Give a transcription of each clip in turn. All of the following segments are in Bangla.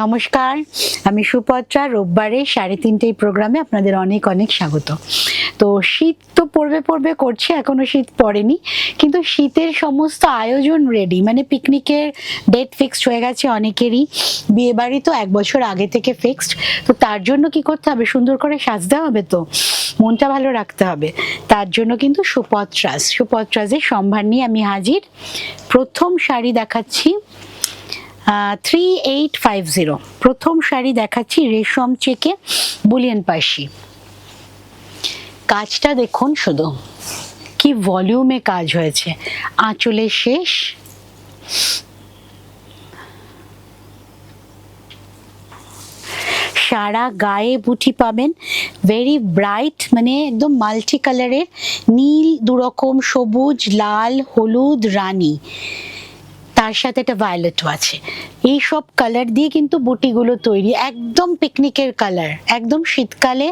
নমস্কার, আমি সুপত্রা। রোববারে 3:30 প্রোগ্রামে আপনাদের অনেক অনেক স্বাগত। তো শীত তো পড়বে করছে, এখনো শীত পড়েনি, কিন্তু শীতের সমস্ত আয়োজন রেডি। মানে পিকনিকের ডেট ফিক্সড হয়ে গেছে অনেকেরই, বিয়ে বাড়ি তো 1 বছর আগে থেকে ফিক্সড। তো তার জন্য কি করতে হবে? সুন্দর করে সাজতে হবে, তো মনটা ভালো রাখতে হবে। তার জন্য কিন্তু সুপত্রাসের সম্ভার নিয়ে আমি হাজির। প্রথম শাড়ি দেখাচ্ছি 3850। প্রথম শাড়ি দেখাচ্ছি রেশম চেকে বুলিয়ান পাশি। কাজটা দেখুন, শুধু কি ভলিউমে কাজ হয়েছে। আঁচলের শেষ, সারা গায়ে বুটি পাবেন, ভেরি ব্রাইট, মানে একদম মাল্টি কালারের, নীল, দুরকম, সবুজ, লাল, হলুদ, রানী, তার সাথে একটা ভায়োলেটও আছে। এই সব কালার দিয়ে কিন্তু বুটিগুলো তৈরি, একদম পিকনিকের কালার। একদম শীতকালে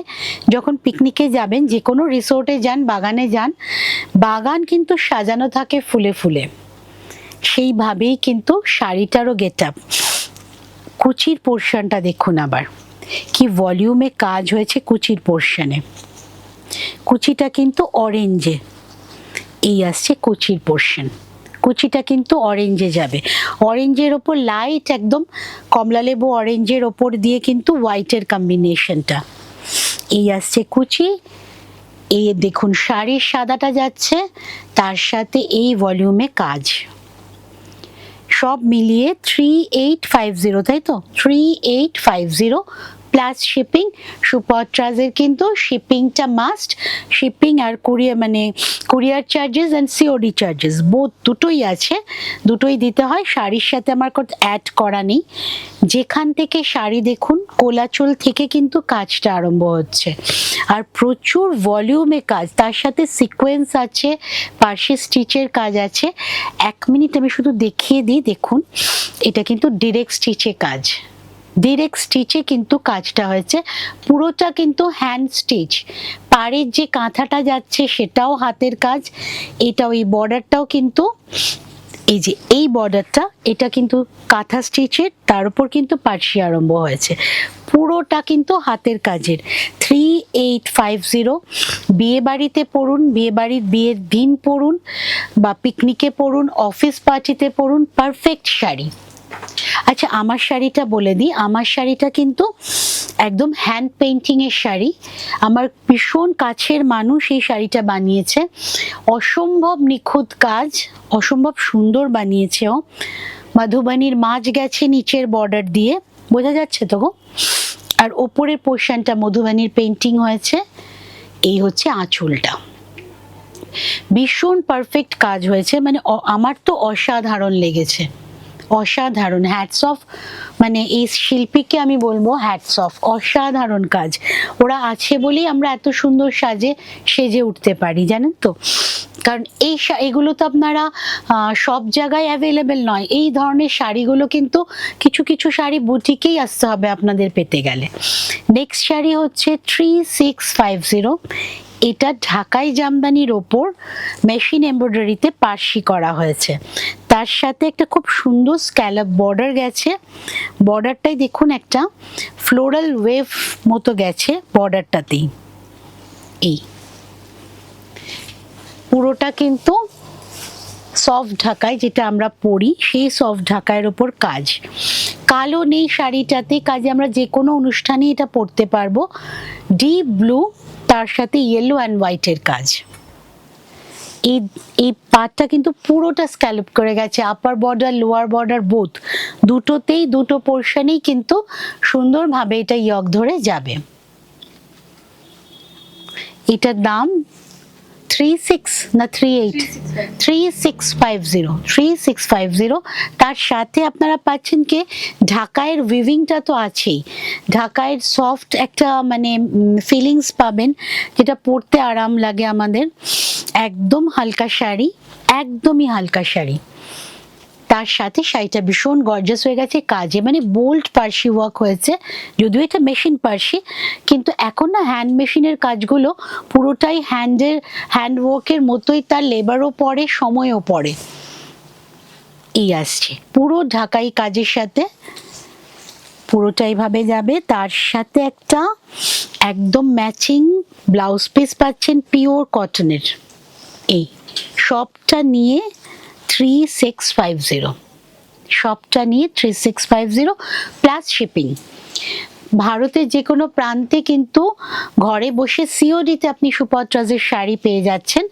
যখন পিকনিকে যাবেন, যে কোনো রিসোর্টে যান, বাগানে যান, বাগান কিন্তু সাজানো থাকে ফুলে ফুলে, সেইভাবেই কিন্তু শাড়িটারও গেট আপ। কুচির পোর্শনটা দেখুন, আবার কি ভলিউমে কাজ হয়েছে কুচির পোর্শনে। কুচিটা কিন্তু অরেঞ্জে, এই আসছে কুচির পোর্শন। কুচিটা কিন্তু অরেঞ্জে যাবে, অরেঞ্জের ওপর লাইট, একদম কমলালেবু অরেঞ্জের ওপর দিয়ে কিন্তু হোয়াইটের কম্বিনেশনটা। এই আসছে কুচি। এই দেখুন শাড়ির সাদাটা যাচ্ছে, তার সাথে এই ভলিউমে কাজ, সব মিলিয়ে 3850, তাই তো? 3850 প্লাস শিপিং। সুপত্রাসের কিন্তু শিপিংটা মাস্ট। শিপিং আর courier charges and COD charges both, দুটোই আছে, দুটোই দিতে হয়। শাড়ির সাথে আমার অ্যাড করা নেই। যেখান থেকে শাড়ি দেখুন, কোলাচল থেকে কিন্তু কাজটা আরম্ভ হচ্ছে, আর প্রচুর ভলিউমে কাজ, তার সাথে সিকোয়েন্স আছে, পার্সি স্টিচের কাজ আছে। 1 মিনিট আমি শুধু দেখিয়ে দিই। দেখুন, এটা কিন্তু ডিরেক্ট স্টিচে কাজ, ডিরেক্ট স্টিচে কিন্তু কাজটা হয়েছে, পুরোটা কিন্তু হ্যান্ড স্টিচ। পাড়ের যে কাঁথাটা যাচ্ছে সেটাও হাতের কাজ। এটা ওই বর্ডারটাও কিন্তু, এই যে এই বর্ডারটা, এটা কিন্তু কাঁথা স্টিচের, তার উপর কিন্তু পার্সি আরম্ভ হয়েছে, পুরোটা কিন্তু হাতের কাজের। 3850। বিয়ে বাড়িতে পরুন, বিয়ের দিন পরুন, বা পিকনিকে পরুন, অফিস পার্টিতে পরুন, পারফেক্ট শাড়ি। আচ্ছা, আমার শাড়িটা বলে দিই। আমার শাড়িটা কিন্তু একদম হ্যান্ড পেইন্টিং এর শাড়ি। আমার ভীষণ কাছের মানুষ এই শাড়িটা বানিয়েছে, অসম্ভব নিখুঁত কাজ, অসম্ভব সুন্দর বানিয়েছে ও। মধুবনীর মাছ গেছে নিচের বর্ডার দিয়ে, বোঝা যাচ্ছে তো গো? আর ওপরের পোর্শনটা মধুবনীর পেইন্টিং হয়েছে। এই হচ্ছে আঁচলটা, ভীষণ পারফেক্ট কাজ হয়েছে। মানে আমার তো অসাধারণ লেগেছে, অসাধারণ। হ্যাটস অফ, মানে এই শিল্পীকে আমি বলবো হ্যাটস অফ, অসাধারণ কাজ। ওরা আছে বলেই আমরা এত সুন্দর সেজে উঠতে পারি, জানেন তো? কারণ এগুলো তো আপনারা সব জায়গায় অ্যাভেলেবেল নয়। এই ধরনের শাড়িগুলো কিন্তু কিছু কিছু শাড়ি বুটিকেই আসতে হবে আপনাদের পেতে গেলে। নেক্সট শাড়ি হচ্ছে 3650। এটা ঢাকাই জামদানির ওপর মেশিন এমব্রয়ডারিতে পার্সি করা হয়েছে, তার সাথে একটা খুব সুন্দর স্ক্যালপ বর্ডার গেছে। বর্ডারটাই দেখুন, একটা ফ্লোরাল ওয়েভ মতো গেছে বর্ডারটাতেই। এই পুরোটা কিন্তু সফট ঢাকাই, যেটা আমরা পরি সেই সফট ঢাকাইয়ের ওপর কাজ। কালো নেই শাড়িটাতে, কাজে আমরা যে কোনো অনুষ্ঠানে এটা পরতে পারবো। ডিপ ব্লু, তার সাথে ইয়েলো অ্যান্ড হোয়াইটের কাজ। এই পার্টটা কিন্তু পুরোটা স্ক্যালপ করে গেছে, upper border lower border both, দুটোতেই, দুটো পোর্শনেই কিন্তু সুন্দরভাবে এটা ইয়ক ধরে যাবে। এটার দাম 3650। তার সাথে আপনারা পাচ্ছেন কি, ঢাকাইয়ের উইভিংটা তো আছেই, ঢাকাইয়ের সফট একটা মানে ফিলিংস পাবেন, যেটা পরতে আরাম লাগে আমাদের। একদম হালকা শাড়ি, একদমই হালকা শাড়ি। তার সাথে শাড়িটা ভীষণ গর্জাস হয়ে গেছে কাজে, মানে বোল্ড পার্সি ওয়ার্ক হয়েছে। যদিও এটা মেশিন পার্সি, কিন্তু এখন না হ্যান্ড মেশিনের কাজগুলো পুরোটাই হ্যান্ড ওয়ার্কের মতোই, তার লেবারও পড়ে, সময়ও পড়ে। এই আসছে পুরো ঢাকাই কাজের সাথে, পুরোটা এইভাবে যাবে, তার সাথে একটা একদম ম্যাচিং ব্লাউজ পিস পাচ্ছেন পিওর কটনের। এই সবটা নিয়ে 3650, সবটা নিয়ে 3650 প্লাস শিপিং। ভারতের যে কোনো প্রান্তে কিন্তু ঘরে বসে সিওডিতে আপনি সুপত্রাজের শাড়ি পেয়ে যাচ্ছেন।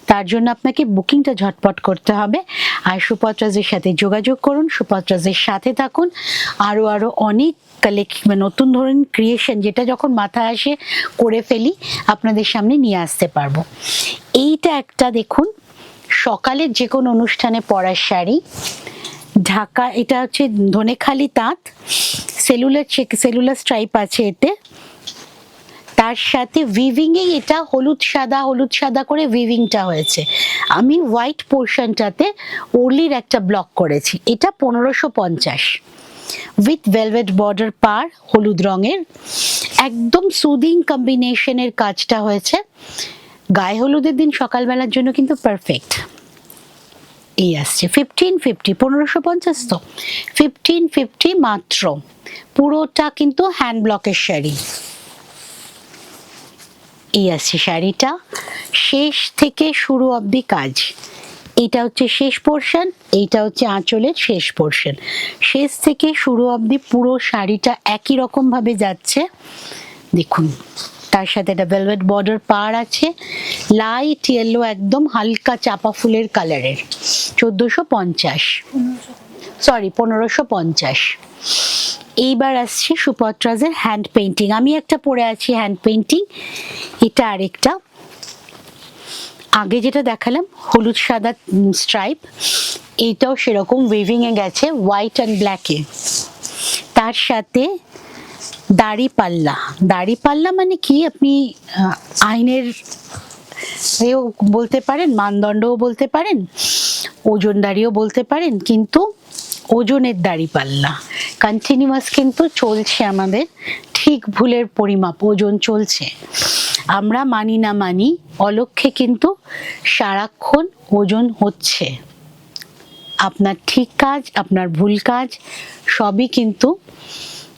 তার জন্য আপনাকে বুকিংটা ঝটপট করতে হবে, আর সুপত্রাজের সাথে যোগাযোগ করুন, সুপত্রাজের সাথে থাকুন। আরও অনেক নতুন ধরনের ক্রিয়েশন, যেটা যখন মাথায় আসে করে ফেলি, আপনাদের সামনে নিয়ে আসতে পারবো। এইটা একটা দেখুন, সকালের যে কোনো অনুষ্ঠানে পরার শাড়ি, ঢাকা, এটা হচ্ছে ধনেখালি তাঁত, সেলুলার স্ট্রাইপ আছে এতে, তার সাথে উইভিং এ এটা হলুদ সাদা করে উইভিংটা হয়েছে। আমি হোয়াইট পোর্শনটাতে ওর্লির একটা ব্লক করেছি। এটা 1550 উইথ ভেলভেট বর্ডার পার, হলুদ রঙের, একদম সুদিং কম্বিনেশনের কাজটা হয়েছে। গায়ে হলুদের দিন সকালবেলার জন্য কিন্তু পারফেক্ট। এই আসছে 1550, 1550 তো 1550 মাত্র। পুরোটা কিন্তু হ্যান্ড ব্লকের শাড়ি। এই আসছে শাড়িটা, শেষ থেকে শুরু অবধি কাজ। এটা হচ্ছে শেষ পোর্শন, এইটা হচ্ছে আঁচলের শেষ পোর্শন। শেষ থেকে শুরু অবধি পুরো শাড়িটা একই রকম ভাবে যাচ্ছে। দেখুন, তার সাথে একটা ভেলভেট বর্ডার পার আছে, লাইট ইয়েলো, একদম হালকা চাপা ফুলের কালারের, 1550। এইবার আসছে সুপত্রাজের হ্যান্ড পেইন্টিং। আমি একটা পরে আছি হ্যান্ড পেইন্টিং, এটা আরেকটা। আগে যেটা দেখালাম হলুদ সাদা স্ট্রাইপ, এইটাও সেরকম উইভিং এ গেছে, হোয়াইট অ্যান্ড ব্ল্যাকে। তার সাথে দাড়ি পাল্লা মানে কি, আপনি আইনের এও বলতে পারেন, মানদণ্ডও বলতে পারেন, ওজনদারিও বলতে পারেন, কিন্তু ওজনের দাড়ি পাল্লা কন্টিনিউয়াস কিন্তু চলছে আমাদের, ঠিক ভুলের পরিমাপ ওজন চলছে। আমরা মানি না মানি, অলক্ষ্যে কিন্তু সারাক্ষণ ওজন হচ্ছে। আপনার ঠিক কাজ, আপনার ভুল কাজ, সবই কিন্তু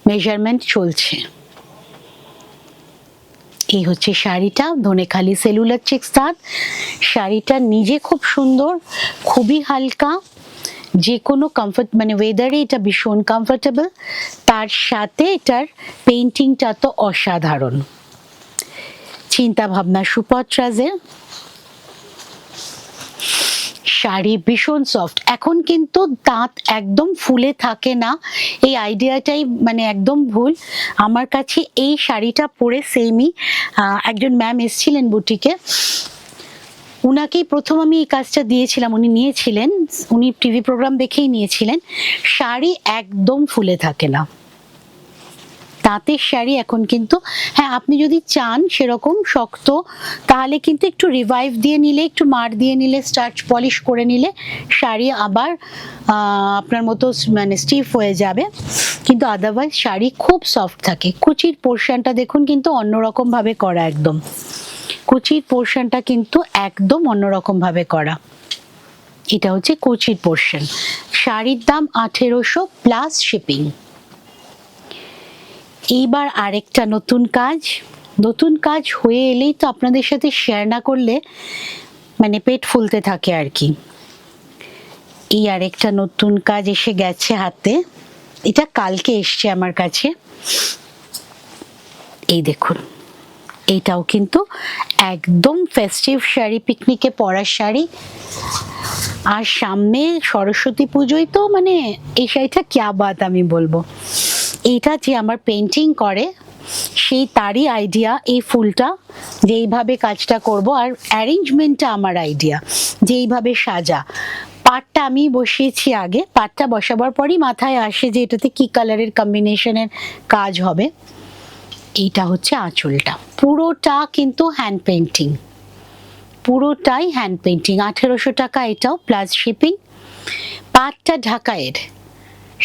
মেজারমেন্ট চলছে। এই হচ্ছে শাড়িটা, ধনেখালি সেলুলার চেক্স তাঁত। শাড়িটা নিজে খুব সুন্দর, খুবই হালকা, যে কোনো কমফর্ট মানে ওয়েদারে এটা ভীষণ কমফোর্টেবল। তার সাথে এটার পেইন্টিংটা তো অসাধারণ। চিন্তা ভাবনা সুপত্রাজের শাড়ি ভীষণ সফট। এখন কিন্তু তাঁত একদম ফুলে থাকে না, এই আইডিয়াটাই মানে একদম ভুল। আমার কাছে এই শাড়িটা পরে সেমই একজন ম্যাম এসেছিলেন বুটিকে, উনাকেই প্রথম আমি এই কাজটা দিয়েছিলাম, উনি নিয়েছিলেন, উনি টিভি প্রোগ্রাম দেখেই নিয়েছিলেন। শাড়ি একদম ফুলে থাকে না, তাঁতের শাড়ি এখন কিন্তু, হ্যাঁ আপনি যদি চান সেরকম শক্ত, তাহলে কিন্তু একটু রিভাইভ দিয়ে নিলে, একটু মার দিয়ে নিলে, স্টার্চ পলিশ করে নিলে শাড়ি আবার আপনার মতো মানে স্টিফ হয়ে যাবে, কিন্তু আদারওয়াইজ শাড়ি খুব সফট থাকে। কুচির পোর্শনটা দেখুন কিন্তু অন্যরকম ভাবে করা, একদম কুচির পোর্শনটা কিন্তু একদম অন্যরকম ভাবে করা। এটা হচ্ছে কুচির পোর্শন। শাড়ির দাম 1800 প্লাস শিপিং। এইবার আরেকটা নতুন কাজ হয়ে এলেই তো আপনাদের সাথে শেয়ার না করলে মানে পেট ফুলতে থাকে আর কি। এই আরেকটা নতুন কাজ এসে গেছে হাতে, এটা কালকে এসছে আমার কাছে। এই দেখুন, এইটাও কিন্তু একদম ফেস্টিভ শাড়ি, পিকনিকে পরার শাড়ি। আর সামনে সরস্বতী পুজোয় তো মানে এই শাড়িটা ক্যা বাত আমি বলবো। এইটা যে আমার পেইন্টিং করে সেই তারই আইডিয়া, এই ফুলটা যেইভাবে কাজটা করব, আর অ্যারেঞ্জমেন্টটা আমার আইডিয়া, যেইভাবে সাজা। পাটটা আমি বসিয়েছি আগে, পাটটা বসাবার পরই মাথায় আসে যে এটাতে কি কালারের কম্বিনেশনের কাজ হবে। এইটা হচ্ছে আঁচলটা, পুরোটা কিন্তু হ্যান্ড পেইন্টিং, পুরোটাই হ্যান্ড পেইন্টিং। 1800 টাকা এটাও প্লাস শিপিং। পাটটা ঢাকায়ের,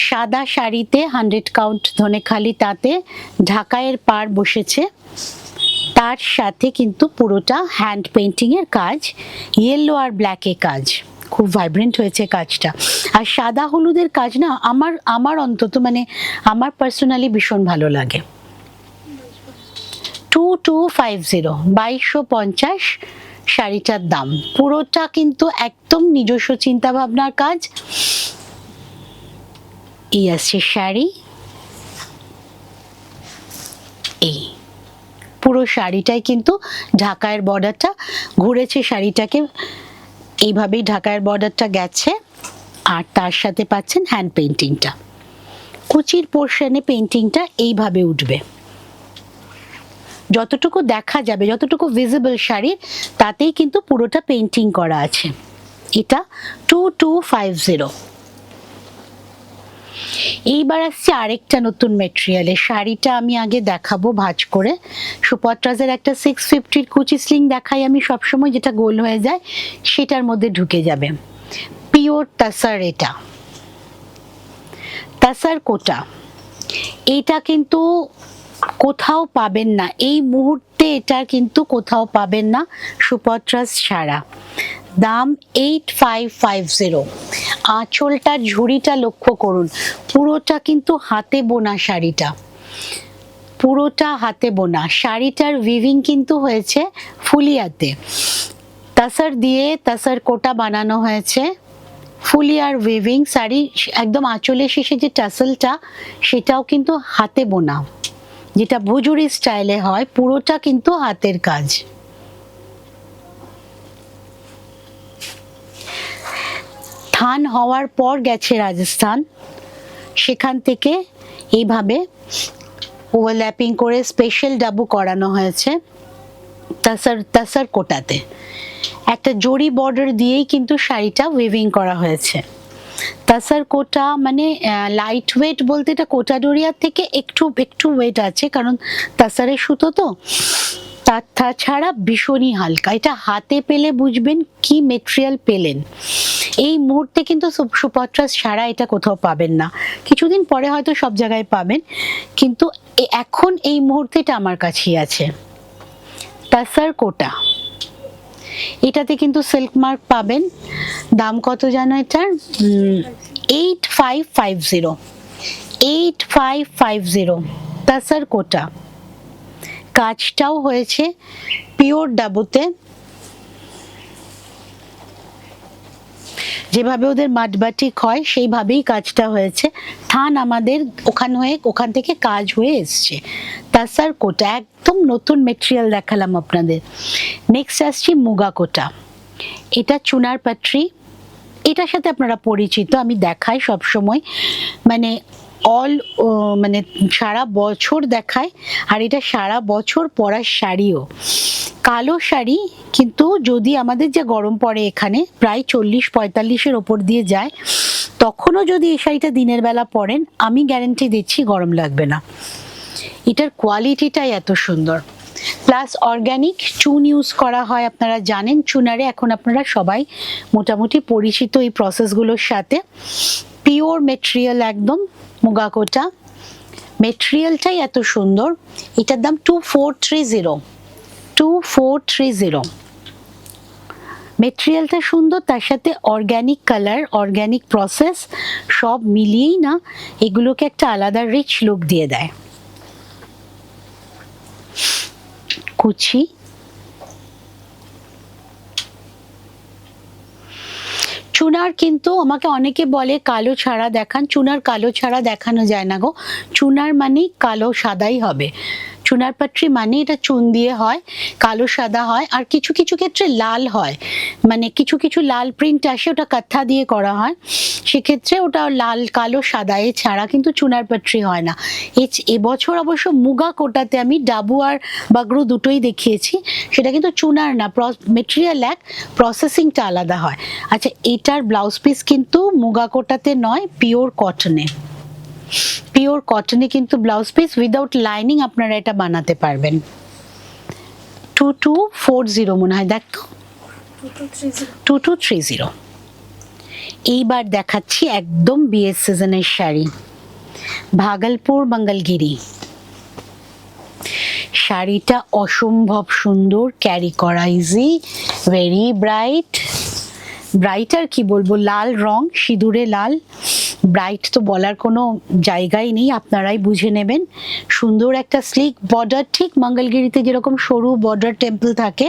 সাদা শাড়িতে 100 কাউন্ট ধনেখালি তাতে ঢাকায়ের পার বসেছে, তার সাথে কিন্তু পুরোটা হ্যান্ড পেইন্টিং এর কাজ, ইয়েলো আর ব্ল্যাকে কাজ, খুব ভাইব্রেন্ট হয়েছে কাজটা। আর সাদা হলুদের কাজ না আমার আমার অন্তত মানে আমার পার্সোনালি ভীষণ ভালো লাগে। 2250, 2250 শাড়িটার দাম। পুরোটা কিন্তু একদম নিজস্ব চিন্তা ভাবনার কাজ। এই আসছে শাড়ি, এই পুরো শাড়িটাই কিন্তু ঢাকায়ের বর্ডারটা ঘুরেছে, শাড়িটাকে এইভাবেই ঢাকায়ের বর্ডারটা গেছে। আর তার সাথে পাচ্ছেন হ্যান্ড পেইন্টিংটা, কুচির পোর্শনে পেইন্টিংটা এইভাবে উঠবে। যতটুকু দেখা যাবে, যতটুকু ভিজিবল শাড়ির, তাতেই কিন্তু পুরোটা পেইন্টিং করা আছে। এটা 2250। এইবার আসছে আরেকটা নতুন মেটেরিয়ালের শাড়িটা, আমি আগে দেখাবো ভাঁজ করে। সুপত্রাজের একটা 650 কুচি স্লিং দেখাই আমি সবসময়, যেটা গোল হয়ে যায়, সেটার মধ্যে ঢুকে যাবে। পিওর তাসার, এটা তাসার কোটা। এটা কিন্তু কোথাও পাবেন না এই মুহূর্তে, এটা কিন্তু কোথাও পাবেন না সুপত্রাজ ছাড়া। দাম 8550। আঁচলটার ঝুড়িটা লক্ষ্য করুন, পুরোটা কিন্তু হাতে বোনা শাড়িটা, পুরোটা হাতে বোনা। শাড়িটার উইভিং কিন্তু হয়েছে ফুলিয়াতে, তাসার দিয়ে তাসার কোটা বানানো হয়েছে, ফুলিয়ার উইভিং। শাড়ি একদম আঁচলের শেষে যে টাসেলটা, সেটাও কিন্তু হাতে বোনা, যেটা ভুজুরি স্টাইলে হয়, পুরোটা কিন্তু হাতের কাজ। থান হওয়ার পর গেছে রাজস্থান, সেখান থেকে এইভাবে ওভারল্যাপিং করে স্পেশাল ডাবু করানো হয়েছে তাসার কোটাতে। একটা জরি বর্ডার দিয়েই কিন্তু শাড়িটা উইভিং করা হয়েছে। তাসার কোটা মানে লাইট ওয়েট বলতে এটা কোটা ডোরিয়ার থেকে একটু একটু ওয়েট আছে, কারণ তাসারের সুতো তো। তাছাড়া ভীষণই হালকা, এটা হাতে পেলে বুঝবেন কি মেটেরিয়াল পেলেন। এই মুহূর্তে কিন্তু সুপত্রাজ ছাড়া এটা কোথাও পাবেন না, কিছুদিন পরে হয়তো সব জায়গায় পাবেন, কিন্তু এখন এই মুহূর্তে এটা আমার কাছেই আছে। তাসার কোটা, এটাতে কিন্তু সিল্ক মার্ক পাবেন। দাম কত জানো এটার? 8550। 8550 তাসার কোটা। কাজটাও হয়েছে পিওর ডাবুতে, যেভাবে ওদের মাটবাটিক হয় সেইভাবেই কাজটা হয়েছে। থান আমাদের ওখান থেকে কাজ হয়ে এসছে। তাসার কোটা একদম নতুন মেটেরিয়াল দেখালাম আপনাদের। নেক্সট আসছি মুগা কোটা। এটা চুনার পাট্রি, এটার সাথে আপনারা পরিচিত, আমি দেখাই সব সময়, মানে মানে সারা বছর দেখায়। আর এটা সারা বছর পরার শাড়িও, কালো শাড়ি, কিন্তু যদি আমাদের যে গরম পড়ে এখানে প্রায় 40-45-এর ওপর দিয়ে যায়, তখনও যদি এই শাড়িটা দিনের বেলা পরেন, আমি গ্যারান্টি দিচ্ছি গরম লাগবে না। এটার কোয়ালিটিটাই এত সুন্দর। প্লাস অর্গানিক চুন ইউজ করা হয়, আপনারা জানেন চুনারে এখন আপনারা সবাই মোটামুটি পরিচিত এই প্রসেসগুলোর সাথে। পিওর মেটেরিয়াল একদম মুগা কোটা, মেটেরিয়ালটাই এত সুন্দর। এটার দাম 2430। 2430। মেটেরিয়ালটা সুন্দর, তার সাথে অর্গানিক কালার, অর্গানিক প্রসেস, সব মিলিয়েই না এগুলোকে একটা আলাদা রিচ লুক দিয়ে দেয়। কুচি, চুনার কিন্তু আমাকে অনেকে বলে কালো ছাড়া দেখান, চুনার কালো ছাড়া দেখানো যায় না গো। চুনার মানে কালো সাদাই হবে। চুনার পাট্রি মানে এটা চুন দিয়ে হয়, কালো সাদা হয়, আর কিছু কিছু ক্ষেত্রে লাল হয়, মানে কিছু কিছু লাল প্রিন্ট আসে, ওটা কাঁথা দিয়ে করা হয়, সেক্ষেত্রে ওটা লাল কালো সাদা, এছাড়া কিন্তু চুনার পাট্রি হয় না। এবছর অবশ্য মুগা কোটাতে আমি ডাবু আর বাগরু দুটোই দেখিয়েছি, সেটা কিন্তু চুনার না, মেটেরিয়াল এক, প্রসেসিংটা আলাদা হয়। আচ্ছা, এটার ব্লাউজ পিস কিন্তু মুগা কোটাতে নয়, পিওর কটনে। পিওর কটনে কিন্তু ব্লাউজ পিস উইদাউট লাইনিং আপনারা এটা বানাতে পারবেন। 2240 মনে হয়, দেখো 2230। এইবার দেখাচ্ছি একদম বিয়ের সিজনের শাড়ি, ভাগলপুর মঙ্গলগিরি। শাড়িটা অসম্ভব সুন্দর, ক্যারি করা ইজি, ভেরি ব্রাইট, ব্রাইট আর কি বলবো, লাল রং, সিঁদুরে লাল, ব্রাইট তো বলার কোনো জায়গাই নেই, আপনারাই বুঝে নেবেন। সুন্দর একটা স্লিক বর্ডার, ঠিক মঙ্গলগিরিতে যেরকম সরু বর্ডার টেম্পল থাকে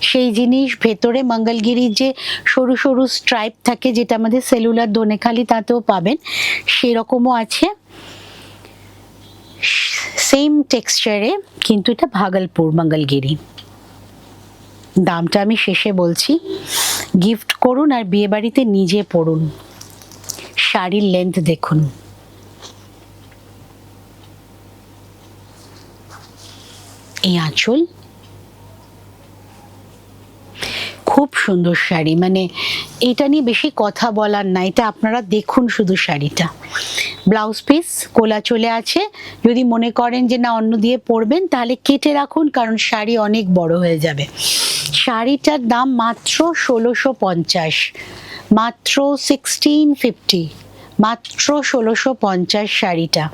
সেই জিনিস, ভেতরে মঙ্গলগিরির যে সরু সরু স্ট্রাইপ থাকে যেটা আমাদের সেলুলার দোনেখালি তাতেও পাবেন, সেরকমও আছে সেম টেক্সচারে, কিন্তু এটা ভাগলপুর মঙ্গলগিরি। দামটা আমি শেষে বলছি। গিফট করুন আর বিয়ে বাড়িতে নিজে পরুন। শাড়ির লেন্থ দেখুন, এই আঁচল, খুব সুন্দর শাড়ি, মানে এটা নিয়ে বেশি কথা বলার না, এটা আপনারা দেখুন শুধু শাড়িটা। ব্লাউজ পিস কোলা চলে আছে, যদি মনে করেন যে না অন্য দিয়ে পরবেন তাহলে কেটে রাখুন, কারণ শাড়ি অনেক বড় হয়ে যাবে। শাড়িটার দাম মাত্র 1650, মাত্র 1650, মাত্র 1650 শাড়িটা।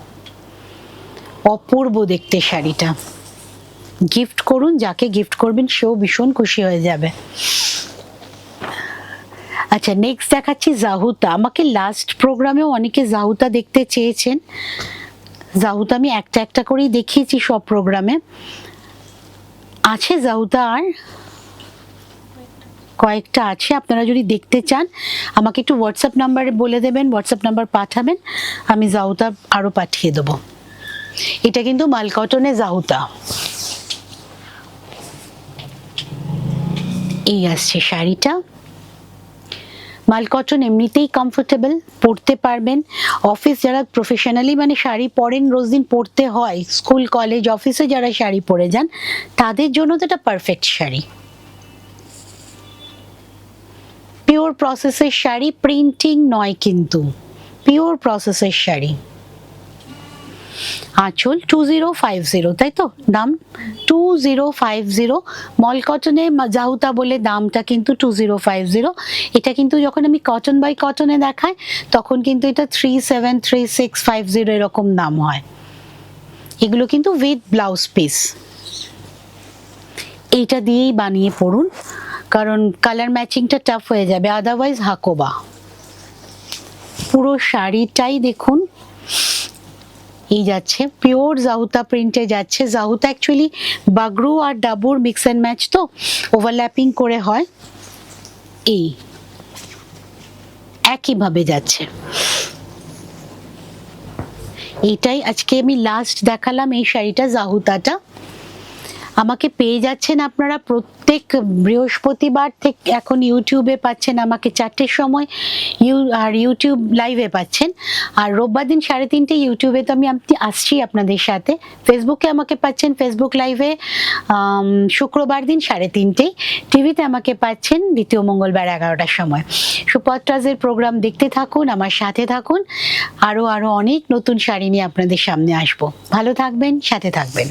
অপূর্ব দেখতে শাড়িটা, গিফট করুন, যাকে গিফট করবেন সেও ভীষণ খুশি হয়ে যাবে। আচ্ছা, নেক্সট দেখাচ্ছি জাহুতা। আমাকে লাস্ট প্রোগ্রামেও অনেকে জাহুতা দেখতে চেয়েছেন, জাহুতা আমি একটা একটা করেই দেখিয়েছি সব প্রোগ্রামে। আছে জাহুতা আর কয়েকটা আছে, আপনারা যদি দেখতে চান আমাকে একটু হোয়াটসঅ্যাপ নাম্বারে বলে দেবেন, হোয়াটসঅ্যাপ নাম্বার পাঠাবেন, আমি জাহুতা আরও পাঠিয়ে দেবো। এটা কিন্তু মালকটনে জাহুতা। এই আসছে শাড়িটা, মালকটন এমনিতেই কমফোর্টেবল, পরতে পারবেন। অফিস যারা প্রফেশনালি মানে শাড়ি পরেন, রোজ দিন পরতে হয়, স্কুল কলেজ অফিসে যারা শাড়ি পরে যান তাদের জন্য তো এটা পারফেক্ট শাড়ি। পিওর প্রসেসের শাড়ি, প্রিন্টিং নয় কিন্তু, পিওর প্রসেসের শাড়ি। আঁচল 2050, তাই তো দাম 2050। মল কটনে জাহুতা বলে দামটা কিন্তু 2050। এটা কিন্তু যখন আমি কটন বাই কটনে দেখাই তখন কিন্তু এটা 373650 এরকম দাম হয়। এগুলো কিন্তু উইথ ব্লাউজ পিস। এইটা দিয়েই বানিয়ে পড়ুন, কারণ কালার ম্যাচিংটা টাফ হয়ে যাবে, আদারওয়াইজ হাকোবা। পুরো শাড়িটাই দেখুন এই যাচ্ছে, পিওর জাহুতা প্রিন্টে যাচ্ছে। জাহুতা অ্যাকচুয়ালি বাগরু আর ডাবুর মিক্স অ্যান্ড ম্যাচ, তো ওভারল্যাপিং করে হয়, এই একইভাবে যাচ্ছে। এইটাই আজকে আমি লাস্ট দেখালাম, এই শাড়িটা জাহুতাটা। আমাকে পেয়ে যাচ্ছেন আপনারা প্রত্যেক বৃহস্পতিবার থেকে, এখন ইউটিউবে পাচ্ছেন আমাকে 4টের সময়, আর ইউটিউব লাইভে পাচ্ছেন, আর রোববার দিন 3:30 ইউটিউবে তো আমি আসছি আপনাদের সাথে। ফেসবুকে আমাকে পাচ্ছেন ফেসবুক লাইভে শুক্রবার দিন 3:30, টিভিতে আমাকে পাচ্ছেন দ্বিতীয় মঙ্গলবার 11টার সময়। সুপত্রাজের প্রোগ্রাম দেখতে থাকুন, আমার সাথে থাকুন, আরও অনেক নতুন শাড়ি নিয়ে আপনাদের সামনে আসবো। ভালো থাকবেন, সাথে থাকবেন।